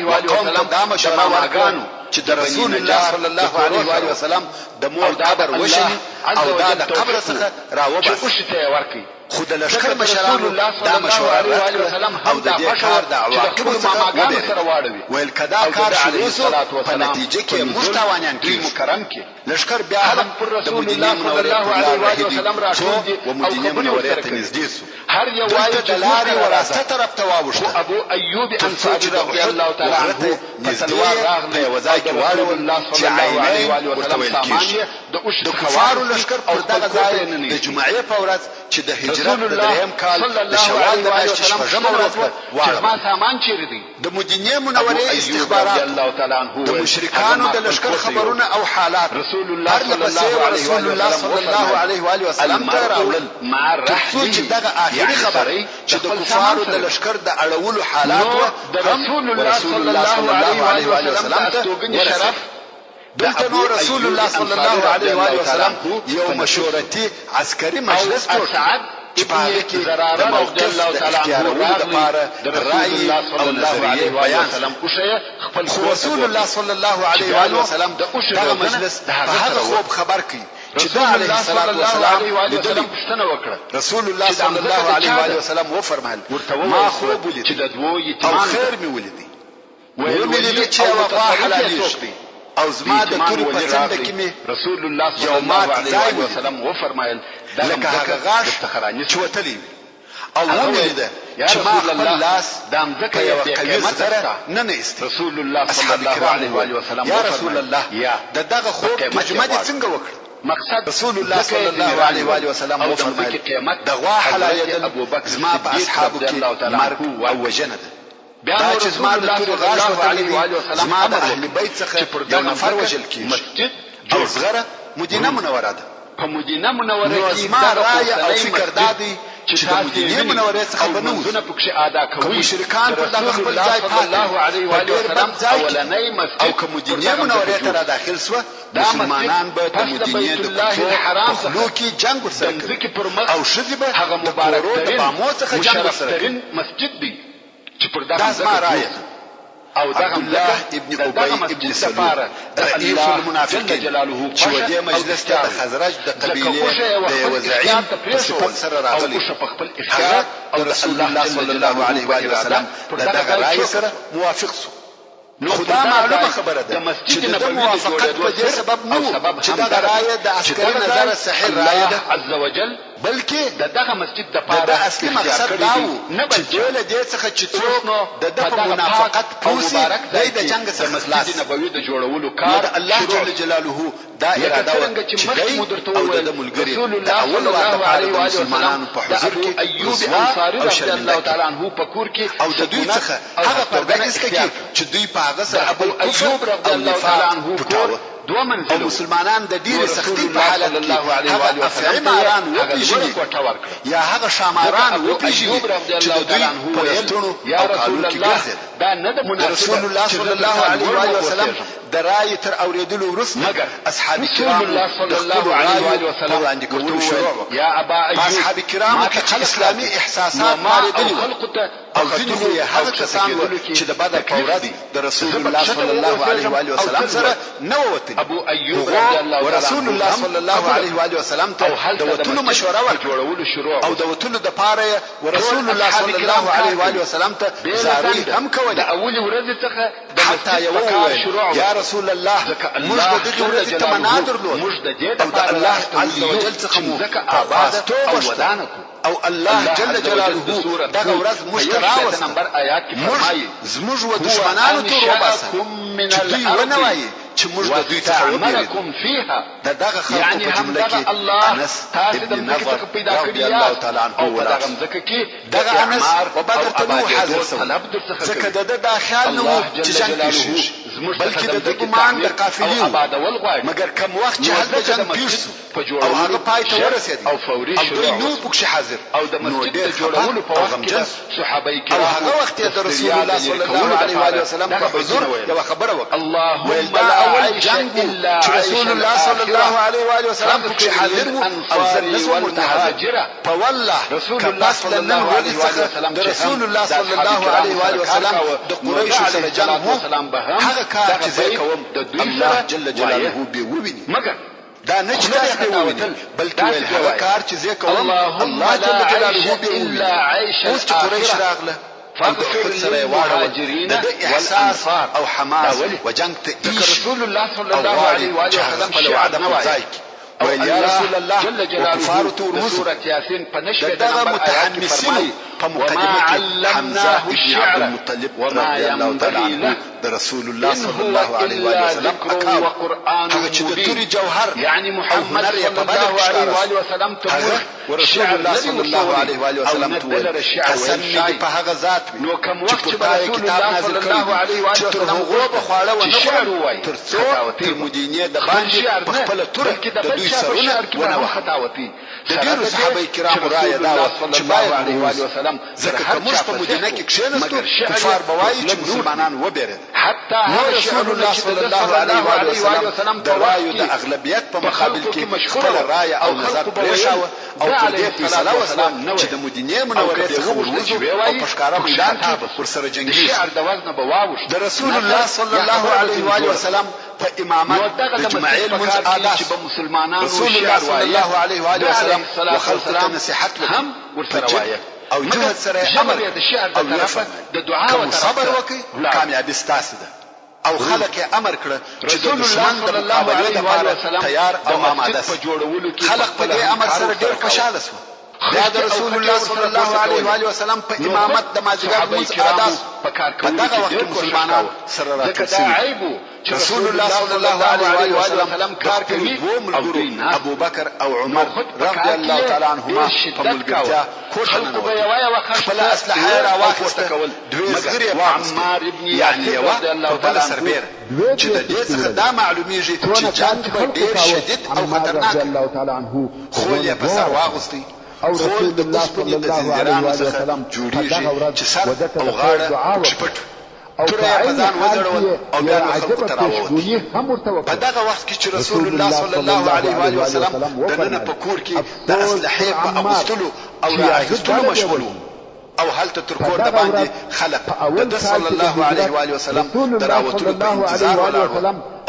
وه او قوم ته دا مشوره ورکړه چې د رسول الله صلی الله علیه و آله وسلم د مور قبر وشي او دا د قبر څخه راوباسي. خو د لښکر مشرانو دا مشوره رد کړه او د دې کار د عواقبو څخه وبېرېد. ویل که دا کار شروع سو په نتیجه کې موږ تاوانیان کېږو. لښکر بیا هم د مدینې منورې پر لار رهي شو و مدینې منورې ته نږدې سو. دلته د لارې وراسته طرف ته واوښته. تر څو چې د احد غره نږدې په یوه ځای کې واړول چې عینین ورته ویل کېږي. د کفارو لښکر پر دغه ځای د جمعې په ورځ چې د هجرت د درېیم کال د شوال د میاشتې شپږمه ورځ وه واړول. د مدینې منورې استخبارات د مشرکانو د لښکر خبرونه او حالات پرلپسې رسول الله صلی الله علیه و آله وسلم ته راوړل تر څو چې دغه آخري خبر چې د کفارو د لښکر د اړولو حالات وه هم رسول الله صلی الله علیه و آله وسلم ته ورسېد. دلته نو رسول الله صلی الله علیه و آله وسلم یو مشورتي عسکري مجلس جوړ چې په هغې کې د موقف د اختیارولو دپاره رأی او نظریې بیان خو رسول الله صلی الله علیه و آله وسلم دغه مجلس په هغه خوب خبر کوي چې د علیه الصلاة والسلام لیدلی. رسول الله صلی الله علیه و آله وسلم وفرمایل ما خوب ولید او خیر مې ولیدی. ومې لیدل چې یوه غوا حلالېږي او زما د تورې په څنډه کې مې یو مات ځای ولید لکه هغه غاښ چې وتلی وي او ومې لیده چې ما خپل لاس په یوه قوي زغره نه ایستی. اصحاب کرام یا رسول الله د دغه خوب ترجمه دې څنګه وکړه؟ رسول الله صلی الله علیه و آله وسلم وفرمایل د غوا حلالېدل زما په اصحابو کې مرګ او وژنه ده. دا چې زما د تورې غاښ وتلی وي زما د اهل بیت څخه یو نفر وژل کېږي او زغره مدینه منوره ده. په مدینه منوره کې زما رایه او فکر دا دی چې د مدینې منورې څخه به نه وځو. که مشرکان پر دغه خپل ځای پاتې په ډېر بد ځای کې او که مدینې منورې ته را داخل سوه مسلمانان به د مدینې د کوڅو په خولو کې جنګ ورسره کوي او ښځې به د کورو د بامو څخه جنګ ورسره کوي. دا زما رایه او دغه الله ابن ابي ابن سلول رئیس المنافقین چې و دې مجلس ته د خزرج د قبیلې د یوه زعیم په صفت سره راغلی. هغه د رسول الله صلی الله علیه و آله وسلم د دغه رایې سره موافق سو. خو دا معلومه خبره ده چې د ده موافقت په دې سبب نه و چې دغه رایه د عسکري نظره صحیح رایه ده بلکې د دغه مسجد دپاره د اصلي مقصد دا و چې دوی له دې څخه چې څوک د ده په منافقت پوه سي دی د جنګ څخه خلاص سي. نو د الله جل جلاله دا اراده وه چې دی او د ده ملګري د اول وار دپاره د مسلمانانو په حضور کې رسوا او شرمنده او د دوی څخه هغه پرده ایسته کړي چې دوی په هغه سره کفر او نفاق پټاوه او مسلمانان د ډیرې سختۍ په حالت کې هغه افعی ماران وپېژني یا هغه شاماران وپېژني چې د دوی په ویلتونو او کالو کې ګرځېده. دا نه ده مناسبه رسول الله صلی الله علیه و آله وسلم د رای تر اوریدلو وروسته اصحاب کرام رسول الله صلی الله علیه و آله وسلم وړاندې کول شروع یا ابا ایوب اصحاب کرام کې اسلامي احساسات ماریدلي او ځینې یې هغه کسان وو چې د بدر په ورځ د رسول الله صلی الله علیه و آله وسلم سره نه ووتل ابو ایوب رضی الله عنه ورسول الله صلی الله علیه و آله وسلم ته د وتلو مشوره ورکړه او د وتلو د پاره ورسول الله صلی الله علیه و آله وسلم ته زاري هم کول د اول ورځ څخه حتی یو یا رسول الله موږ د دې ورځې تمنا درلود موږ د دې او د الله عز وجل څخه مو آباد او الله جل جلاله دغه ورځ مشتراوس نمبر آیات کې فرمایي زموږ و دشمنانو ته وباسه چې دوی ونه وایي چې موږ د دوی څخه وبېرېږو فيها دغه خلق په جمله کې انس ابن نضر رضی الله تعالی عنه او دغه ځکه کې دغه انس په بدر ته نو حاضر شو ځکه د خیال نو چې جنگ کیږي بلکې د ګمان د قافلې مګر کوم وخت چې هغه جنگ کیږي او هغه پای ته ورسېد او فوري شروع او نو پکې حاضر او د مسجد د جوړولو په وخت کې صحابه کرام هغه وخت د رسول الله صلی الله علیه و سلم په حضور یو خبره وکړه اللهم لا عيش الا رسول الله صلی الله علیه و وسلم پکې حاضر او زنه مرتهجره فوالله رسول الله صلی الله علیه و سلم رسول الله صلی الله علیه و سلم د قریش سره جنگ هغه کار چې زه کوم د دوی سره جل جلاله به وویني مګر دا نه چې تاسو وویني بلکې هغه کار چې زه کوم الله جل جلاله به وویني اوس چې قریش راغله فاغفر للمهاجرين احساس او حماس وجنگ رسول الله صلى الله عليه وسلم شعب نوايك ويا رسول الله جل جلاله سورة ياسين دغه متحمسين وما علمناه الشعر وما ينبغي له رسول الله صلى الله عليه وسلم وقرآن مبين جوهر يعني محمد صلى الله عليه وسلم تمر ورسول الله صلى الله عليه وسلم تقول قسمني په هغه ذات نو کوم وخت چې رسول الله صلى الله عليه وسلم غوبه خواړه و شعر وای تر مدینه د باندې په خپل تور د دوی سرونه ونه خطاوتی د ډیرو صحابه کرامو رائے دا چې باید عليه وسلم ځکه موږ په مدینه کې کښېنستو کفار بوایي چې مسلمانان وبېرېدل حتی رسول الله صلی الله علیه وسلم د رایو د اغلبیت په مقابل کې خپل رائے او نظر پرېښاوه او پر دې فیصله وسله چې د مدینه منورې څخه ووځو او په ښکاره میدان کې ورسره جنګي شعر د وزن به واوښت د رسول الله صلی الله علیه وسلم په امامت د جمعې المنځ عادات چې به مسلمانانو رسول الله صلی الله علیه وسلم وخلق ته نصيحت هم ورسره وایي او جهد سره امر د شعر د طرفه د دعا او صبر وکي کامیابی ستاسو ده او خلق یې امر کړ چې رسول الله صلی الله علیه وسلم تیار او آماده خلق په دې امر سره ډېر خوشاله شو دا د رسول الله صلی الله علیه وسلم په امامت د ماجګر موږ عادت په دغه وخت مسلمانانو سره راټول رسول الله صلی الله علیه وسلم کار کوي ابو بکر او عمر رضی الله تعالی عنهما په ملګرتیا خلق به یوه خپل اسلحه را واخیسته دوی زغری عمار ابن یاسر رضی الله تعالی عنه چې د دې څخه دا معلومیږي چې جنگ به ډیر شدید او خطرناک خو یې په سر واغوستي او رسول الله صلی الله علیه وسلم جوړیږي چې سر او غاړه پټ او فعلا وزړول او بیا خلکو ته راووت په دغه وخت کې چې رسول الله صلی الله علیه وسلم دنه په کور کې د اسلحه په اغوستلو او راغستلو مشغول او هلته تر کور د باندې خلق د صلی الله علیه وسلم دراوتلو په انتظار ولاړ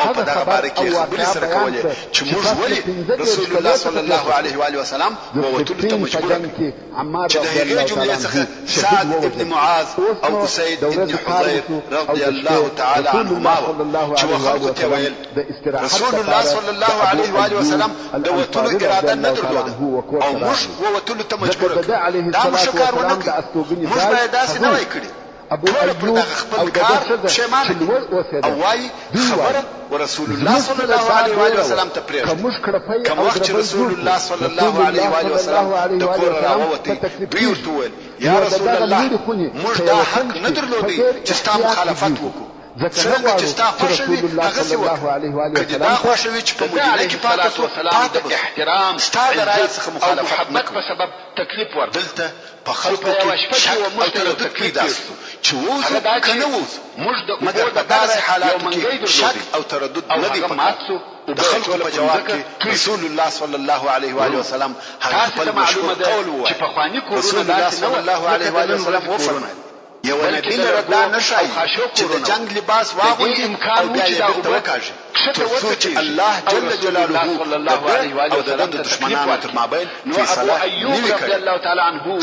او په دغه باره کې خبرې سره کولې چې موږ ولې رسول الله صلی الله علیه وسلم ووتلو ته مجبور چې د هغې جملې څخه سعد ابن معاذ او اسید ابن حضير رضی الله تعالی عنهما چې خلکو ته ویل رسول الله صلی الله علیه وسلم د وتلو اراده نه درلوده او موږ ووتلو ته مجبور کړو دا موږ کار ونه کړو موږ باید داسې نه وای کړی ابو ایوب او د شیمان او وای خبره ورسول الله صلی الله علیه وسلم ته پرېږده کوم وخت چې رسول الله صلی الله علیه وسلم د کور راووتی دوی ورته وویل یا رسول الله موږ دا حق نه درلودی چې ستا مخالفت وکړو څنګه چې ستا خوښه وي هغسې وکړه که دې دا خوښه وي چې په مدینه کې پاته شو پاته به احترام ستا د رایې څخه مخالفت په سبب تکلیف ورکړ دلته په خلکو کې شک او تردد پیدا شو چې ووځو که نه ووځو مګر په داسې حالاتو کې شک او تردد نه دی پکار د خلکو په جواب کې رسول الله صلی الله علیه و آله وسلم هغه خپل مشهور قول ووایه رسول الله صلی الله علیه و آله وسلم وفرمایل یو نبی لره دا نشای چې د جنگ لباس واغوندي او بیا یې بیرته وکاږي تر څو چې الله جل جلاله او د ده د دشمنانو تر مابین فیصله نه وي کړې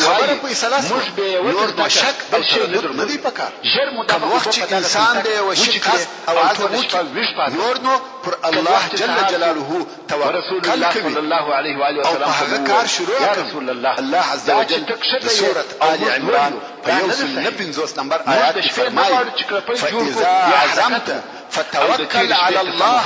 خبره فیصله شوه نور د شک او تردد نه دی پکار کوم وخت چې انسان دی یوه شي قصد او عزم وکړي نور نو پر الله جل جلاله توکل کوي او په هغه کار شروع کوي الله عز وجل د سورة آل عمران په 159 نمبر آیات کې فرمایي فإذا عزمت فتوکل علی الله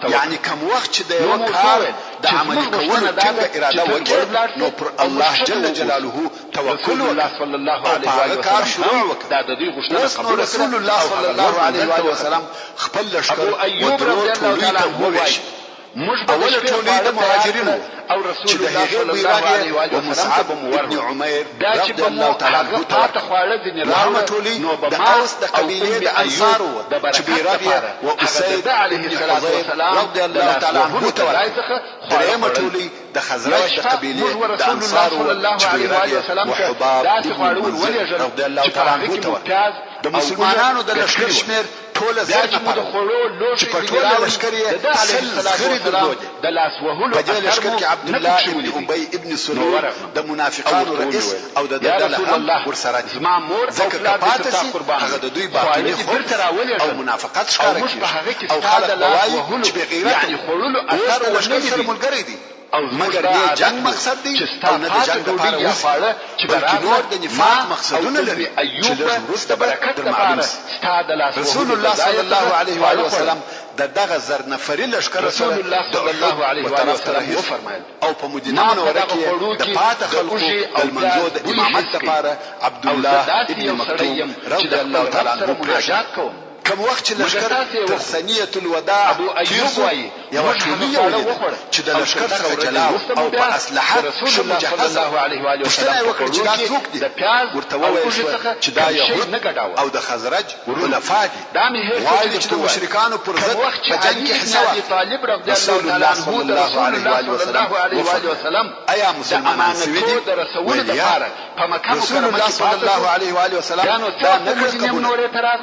یعنی کوم وخت چې د یو کار د عملي کولو ټینګه اراده وکړي نو پر الله جل جلاله توکل وکړي او هغه کار شروع وکړي دا د دې غوښتنه قبول رسول الله صلی الله علیه و وسلم خپل لشکر ودرو ټولې ته وویل اول ټولې د مهاجرینو او رسول الله صلی الله علیه و مصعب ابن عمیر رضی الله تعالی عنه ته محمد ټولې د اوس د قبیله د انصارو چې بیرابیه او اسید علیه السلام رضی الله تعالی عنه ته درېمه ټولې د خزرج د قبیله د انصارو چې بیرابیه او حباب رضی الله تعالی عنه ته د مسلمانانو د لشکر شمیر ټول زر نفر چې په ټول لشکر یې سل زغري درلودې د لاس وهلو په دې لشکر کې عبد الله ابن ابي ابن سلول د منافقانو رئیس او د دله هم ورسره دي ځکه پاتسي هغه د دوی باطني خود او منافقت ښکاره کوي او خلک وایي چې بغیرت یعنی خللو اثر او لشکر سره ملګری دي مګر نه جنگ مقصد دی او نه د جنگ لپاره وفاله چې بلکې نور د نفاق مقصدونه لري چې لږ وروسته برکت لپاره رسول الله صلی الله علیه و آله وسلم دغه زر نفري لشکر رسول الله صلی الله علیه و آله وسلم وفرمایل او په مدینه منوره کې د پات خلکو د منزو د امامت لپاره عبد الله ابن مکتوم رضی الله تعالی عنه مناجات کوم کوم وخت چې لشکر تر ثنیه الوداع ابو ایوب وایي یو ټولي چې د لشکر څخه جلا او په اسلحه شو مجهز الله علیه و آله وسلم وکړ چې دا څوک دي ورته وویل چې دا یهود او د خزرج خلفاء دي وایي چې د مشرکانو پر ضد په جنگ کې حصہ طالب رضی الله تعالی عنه صلی الله علیه و آله وسلم ایا مسلمانان سوي د رسول لپاره په مکه مکرمه کې صلی الله علیه و آله وسلم دا نکړ قبول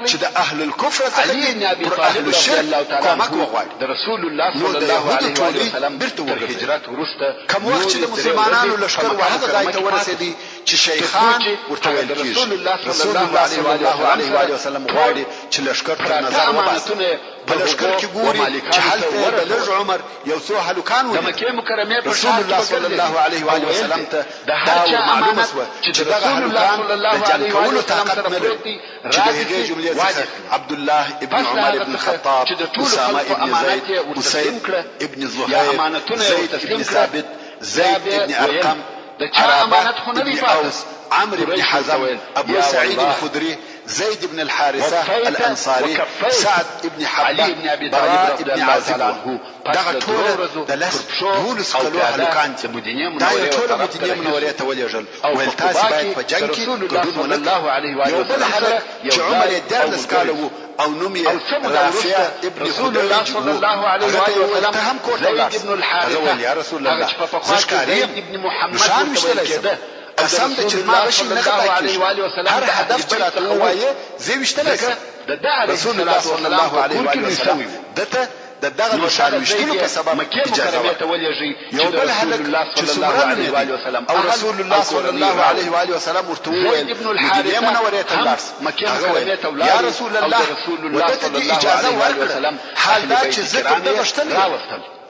چې د اهل الكفر علي بن ابي طالب رضی الله تعالی عنه د رسول الله صلی الله علیه و سلم برته هجرت ورسته کوم وخت چې د مسلمانانو لشکر وهغه ځای ته ورسېدي چې شیخان ورته ویل کېږي رسول الله صلی الله علیه و سلم غواړي چې لشکر تر نظر وباسي په لشکر کې ګوري چې هلته د لږ عمر یو څو هلکان وو د مکې مکرمه په شان رسول الله صلی الله علیه و سلم ته دا معلومه شوه چې دغه هلکان د جنگ کولو طاقت نه لري چې د هغې جملې څخه عبد الله ابن عمر ابن الخطاب اسامه ابن زيد اسيد ابن زهير زيد ابن ثابت زيد ابن ارقم عرابه ابن اوس عمرو بن حزم ابو سعيد الخدري زيد بن الحارثة الأنصاري سعد بن حبة براء بن عازب دغه ټول د لس دولس کلو هلکان دا یو ټول مدینې منورې ته ولېږل ویل تاسې باید په جنګ کې ګډون ونه یو بل هلک چې عمر یې 14 کاله و او نوم یې رافع ابن خدیج صلی الله علیه و سلم هم کوټه زید بن الحارثة یا رسول الله زشکاری ابن محمد متولد قسم ته چې ما بشي نه غواړي هر هدف چې راته وایي زه وشتل رسول الله صلی الله علیه و سلم دته دغه مشاروشتونو په سبب اجازه ته ولېږي یو بل هلک چې صلی الله علیه و سلم او رسول الله صلی الله علیه و سلم ورته وویل مدینه منورې ته لاړ مکه یا رسول الله ودته دې اجازه ورکړه حال دا چې زه کوم دغشتل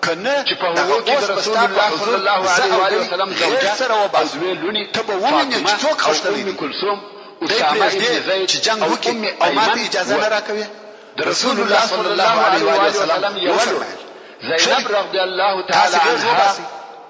کنه چې په هغه کې د رسول الله صلی الله علیه و سلم زوجات سره وبازوي لونی تبه ومنه چې څوک خوشتلې کلثوم اسامه ابن زید چې جنگ وکړي او ماته اجازه نه راکوي رسول الله صلی الله علیه و سلم یو زینب رضی الله تعالی عنها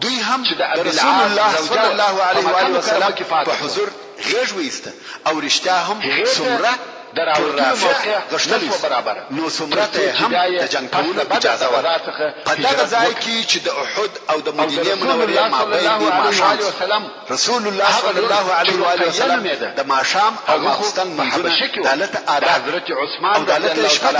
دوی هم د رسول الله صلی الله علیه و سلم په حضور غیږ وېسته او رښتیا هم څومره د راوړلو موقع غشتلی برابره نو څومره ته هم د جنگ کولو اجازه ورکړه. په دغه ځای کې چې د احد او د مدینې منورې مابین دی ماښام رسول الله صلی الله علیه و آله وسلم د ماښام او ماخستن منځونه دالت آداب حضرت عثمان او دالت شپه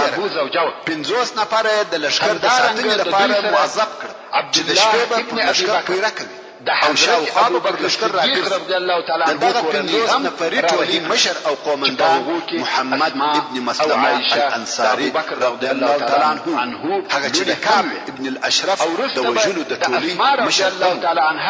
50 نفر د لشکر د ساتنې لپاره موظف کړ چې د شپې په لشکر پیره کوي د حضرت ابوبکر لشکر رضی الله تعالی عنه دغه 50 نفرې ټولي مشر او قومندان محمد ابن مسلمه الانصاري رضی الله تعالی عنه هغه چې د کعب ابن الاشرف د وجلو د ټولي مشر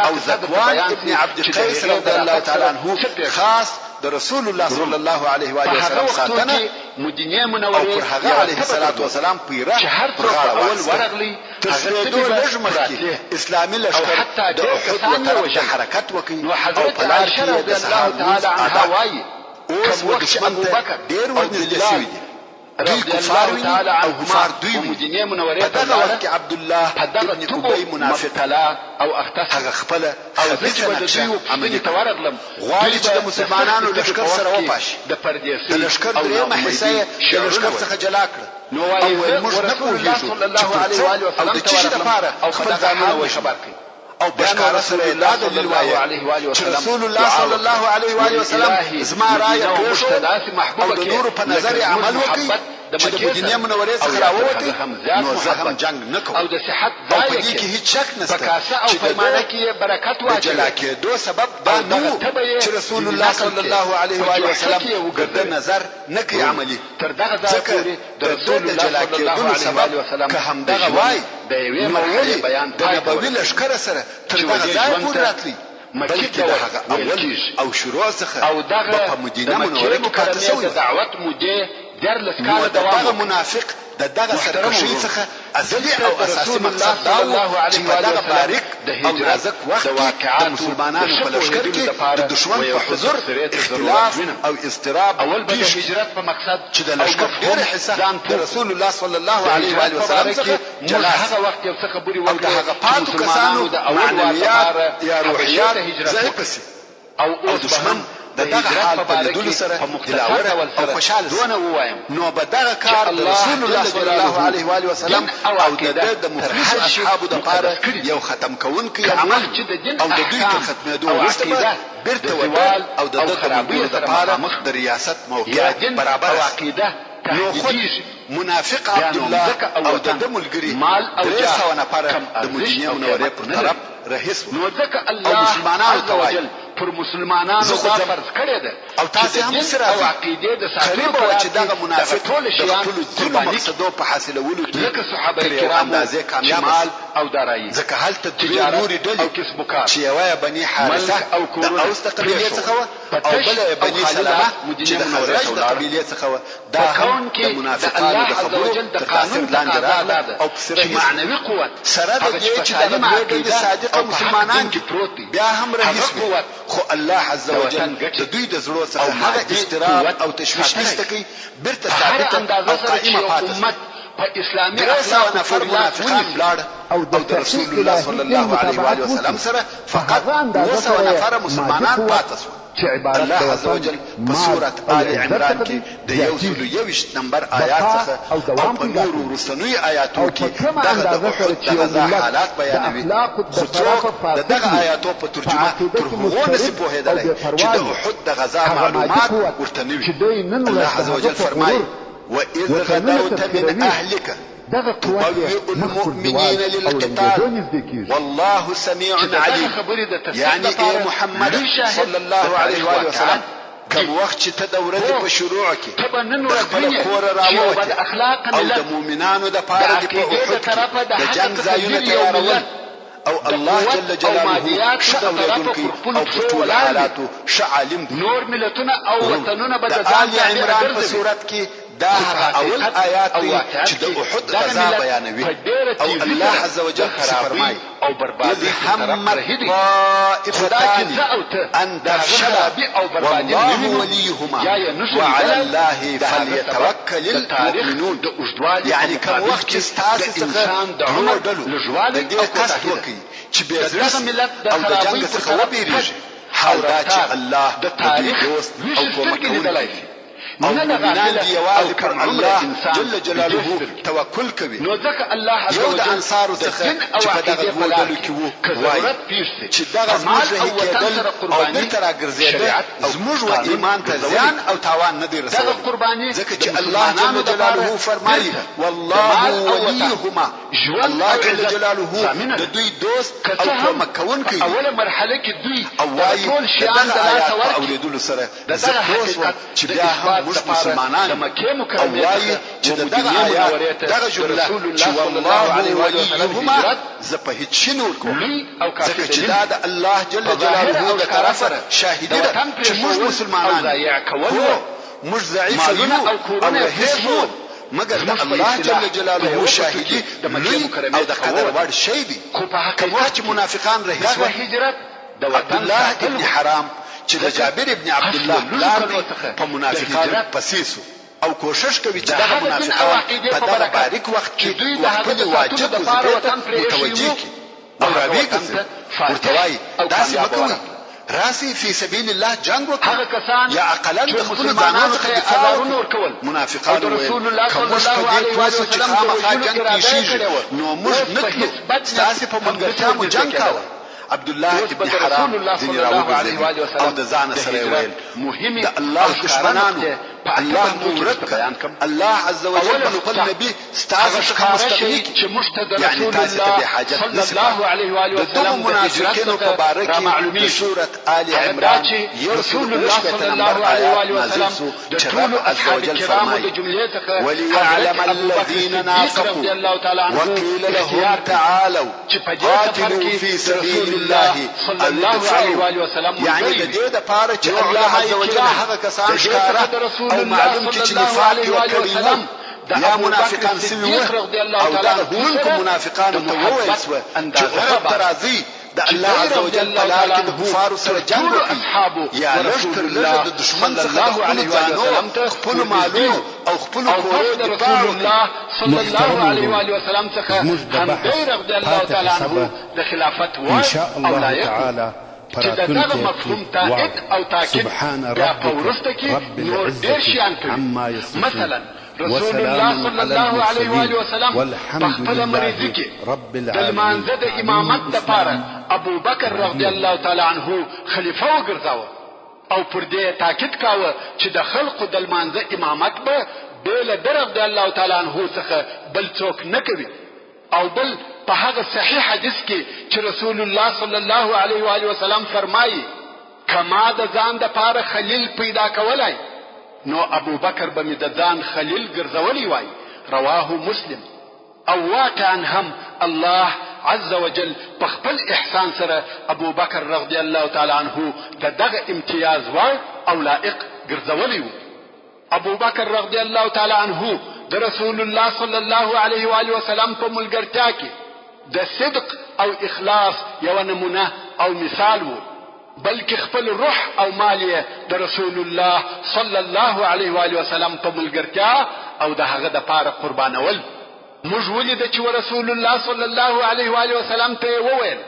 او ذکوان ابن عبد القيس رضی الله تعالی عنه خاص د رسول الله صلی الله علیه و آله وسلم ساتنه مدینه منوره او پر هغه علیه الصلاۃ والسلام پیره پر اول ورغلی هغه دوه لږ اسلامي لشکر د احد وطرف حرکت وکړي او په لار کې د صحابه تعالی وایي اوس دشمن ته ډیر ورنږدې شوی دی دوی کفار تعالی او کفار دوی مدینه منوره په دغه وخت کې عبد الله ابن ابي منافق او اختص هغه خپل او ځکه د دوی عملي تورغلم غواړي چې د مسلمانانو لشکر سره وپاشي د پردیسي د لشکر درېمه حصه د لشکر څخه جلا کړ نو وايي موږ نه کوو صلی الله علیه و آله وسلم او د چی لپاره او خپل ځانونه خبر کړي او بشکار سره الله صلی الله علیه و آله وسلم رسول الله صلی الله علیه و آله وسلم زما رای پېښو او د نور په نظر عمل وکړي چې د مدینه منورې څخه راووتي نو زه هم جنگ نکوم او د صحت ځای کې هیڅ شک نشته چې د پیمانه کې برکت واچي جلا کېدو سبب دا نو چې رسول الله صلی الله علیه و آله وسلم ګرد نظر نکي عملي تر دغه ځای پورې د رسول الله صلی الله علیه و سلم که هم دغه وای د یوې مرحله بیان د نبوي لشکره سره تر دغه ځای پورې راتلی بلکې د هغه اول او شروع څخه او دغه په مدینه منوره کې پاتې شوی دعوت موده درلس نو دغه منافق د دغه سرکشي څخه اصلي او اساسي مقصد دا و چې په دغه باریک او نازک وخت کې د مسلمانانو په لشکر کې د دشمن په حضور اختلاف او اضطراب اول به هجرت په مقصد چې د لشکر ډېر حصہ د رسول الله صلی الله علیه و آله وسلم څخه جلا هغه وخت یو څه خبري او د هغه پاتو کسانو د معنویات یا روحیات ضعیف شي او دشمن دغه حال په لیدلو سره دلاوره او خوشاله دونه وایم نو به دغه کار رسول الله صلی الله علیه و آله وسلم او د مخلص اصحابو د لپاره یو ختم کوونکی عمل او د دوی تر ختمېدو وروسته بیرته ودرېد او د خرابۍ لپاره د ریاست موقعیت برابر عقیده نو خود منافق عبد الله او د ملګری مال او جاه نفر د مدینه منورې پر طرف رهیس نو ځکه الله مسلمانانو ته وایي پر مسلمانانو دا فرض کړی ده او تاسو هم سره او عقیده د ساتلو چې دغه منافق ټول شیان ټول مقصدو په حاصلولو کې لکه صحابه کرام اندازې کامیاب او دارایی ځکه هلته تجارت نوري ډلې او کسب وکړ چې یوه بني حارثه او د اوس قبیلې څخه او بل بني سلمہ چې د خزرج د قبیلې څخه دا هم د منافقانو د خبرو تر تاثیر لاندې راغله او په سره معنوي قوت سره د دې چې د عقیده صادقه مسلمانان بیا هم رئیس خو الله عز وجل د دوی د زړه څخه هغه استراب او تشویش نشته کوي برته ثابت او قائمه پاتې په اسلامي اخلاق نفر منافقان بلاړ او د رسول الله صلی الله علیه و آله وسلم سره فقط 200 نفر مسلمانان پاتې شو الله عز وجل په سورة آل عمران کې د 121 نمبر آیات څخه او په نورو وروستنیو آیاتو کې دغه د احد دغه حالات بیانوي خو څوک د دغه آیاتو په ترجمه تر هغو نسي پوهېدلی چې د احد د غزا معلومات ورته نه وي الله عز وجل فرمایي وإذ غدوت من أهلك تبوئ المؤمنين للقتال والله سميع عليم يعني ايه محمد صلى الله عليه وآله وسلم كم وقت چې ته د ورځې په شروع کې د خپل کور راووتې او د مؤمنانو د پاره د احد د جنگ ځایونه تیارول او الله جل جلاله شاوریدونکي او په ټول حالاتو عالم نور ملتونه او وطنونه به د آل عمران په صورت کې دا اول آیات دی چې د احد غزا بیانوي او الله عز وجل فرمایي او بربادي همت طائفتان ان تفشلا والله وليهما وعلى الله فليتوكل المؤمنون يعني کوم وخت چې ستاسو څخه دوه ډلو د دې قصد وکړي چې به زړه او د جنگ څخه وبېریږي حال دا چې الله د تاریخ او کومکونکی او مؤمنان دي یوازې پر الله جل جلاله توکل کوي نو ځکه الله عز وجل یو د انصارو څخه چې په دغه دوه ډلو کې وو وایي چې دغه زموږ هیکېدل او بیرته راګرځېدل زموږ و ایمان ته زیان او تاوان نه دی رسولی ځکه چې الله جل جلاله فرمایي والله وليهما الله جل جلاله د دوی دوست او کومک کوونکی دی اوله مرحله کې دوی او وایي ټول شیان د لاسه ورکړي اوریدلو سره زه پوه شوم چې بیا هم موږ مسلمانان او وایي چې دغه آیات دغه جمله چې والله وليهما زه په هیڅ شي نه ورکوم ځکه چې دا د الله جل جلاله د طرفه شاهدي ده چې موږ مسلمانان هو موږ ضعیف یو او هیڅ یو مگر د الله جل جلاله شاهدي د مکه مکرمه او د قدر وړ شی دی کوم وخت چې منافقان رهیس و هجرت د عبد الله ابن حرام چې د جابر ابن عبد الله پلار دی په منافقانو پسیسو او کوشش کوي چې دغه منافقان په دغه باریک وخت کې خپل واجب وظیفه متوجه کړي او راویږي ورته وایي داسې مکوئ راسي في سبيل الله جنگ وکړه یا اقلا د خپل ځانانو څخه دفاع ورکول منافقان رسول الله صلی الله علیه و آله وسلم خامخا جنگ کیږي نو موږ نکلو تاسو په منګرتیا مو جنگ کاوه عبد الله ابن حرام ځینې راوګرځېدل او د ځان سره ویل مهم د الله دشمنانو الله مورد الله عز وجل خپل نبی ستاسو څخه مستغنی چې مشتد رسول الله صلی الله علیه و آله وسلم منافقینو په باره کې سورۃ آل عمران رسول الله صلی الله علیه و آله وسلم د ټول اصحاب کرامو د جملې څخه وليعلم الذين نافقوا وقيل لهم تعالوا قاتلوا في سبيل الله صلی الله علیه و آله وسلم یعنی د دې لپاره چې الله عز وجل هغه کسان ښکارا او معلوم چې نفاق وکړي یا منافقان سوي او دا هونکو منافقان ته وویل سو چې غرب ترازی د الله عز وجل په لار کې د کفارو سره جنگ وکړي یا لشکر لږ د دشمن څخه خپل ځانو خپل مالونو او خپل کورو د رسول الله صلی الله علیه و آله وسلم څخه هم غیر رضی الله تعالی عنه د خلافت و او لایق چې دغه مفهوم تاکید او تاکید یا پورسته کې نور ډیر شیان کوي مثلا رسول الله صلی الله علیه و آله وسلم په خپل مریضي کې د لمانځه د امامت لپاره ابو بکر رضی الله تعالی عنه خلیفہ وګرځاوه او پر دې تاکید کاوه چې د خلقو د لمانځه امامت به بل درغ د الله تعالی عنه څخه بل څوک نه کوي او بل په هغه صحیح حدیث کې چې رسول الله صلی الله علیه و آله وسلم فرمایي کما د ځان د پاره خلیل پیدا کولای نو ابو بکر به د ځان خلیل ګرځولی وای رواه مسلم او واقعا هم الله عز وجل په خپل احسان سره ابو بکر رضی الله تعالی عنه دغه امتیاز وای او لائق ګرځولی وو ابو بکر رضی الله تعالی عنه د رسول الله صلی الله علیه و آله وسلم په ملګرتیا کې د صدق او اخلاص یو نمونه او مثال وو بلکې خپل روح او مال د رسول الله صلی الله علیه و آله وسلم په ملګرتیا او د هغه د پاره قربانول موږ ولید چې رسول الله صلی الله علیه و آله وسلم ته وویل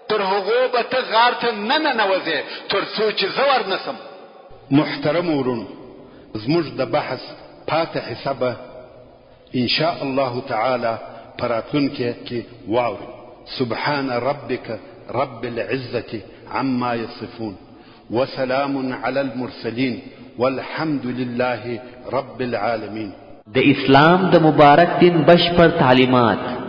تر هغه به ته غار ته نه نوځې تر څو چې زور نسم محترم ورونو زموږ د بحث پاتې حسابه ان شاء الله تعالی پراتونکو کې واوري سبحان ربك رب العزة عما يصفون وسلام على المرسلين والحمد لله رب العالمين د اسلام د مبارک دین بشپړ تعلیمات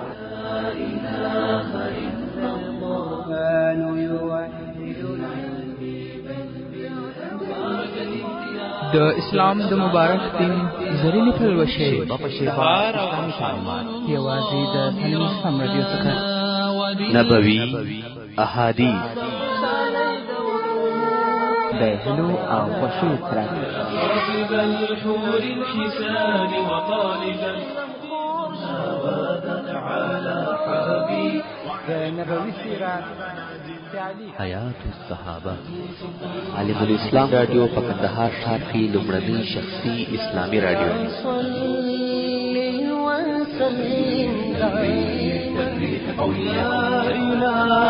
د اسلام د مبارک دین زرینی پلوشه په شفاعت اسلامي تعلیمات یوازې د تعلیم اسلام رادیو څخه نبوي احادیث د هلو او خوشو ترک نبوي سیرت حیات الصحابه عالم الاسلام رادیو په کندهار ښار کې لومړنی شخصي اسلامي رادیو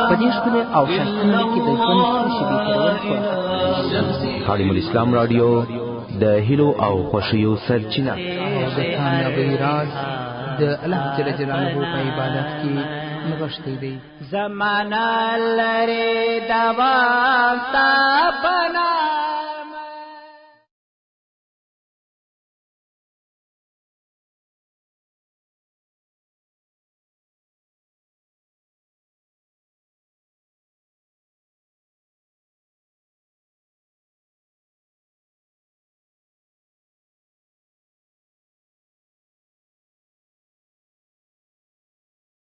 په دې ښکلي او ښایسته کې د ژوند څو شېبې تېرول خوښ عالم الاسلام رادیو د هیلو او خوښیو سرچینه د کامیابی راز د الله جل جلاله په عبادت کې نغښتی دی. زمانہ لري دوام تا بنا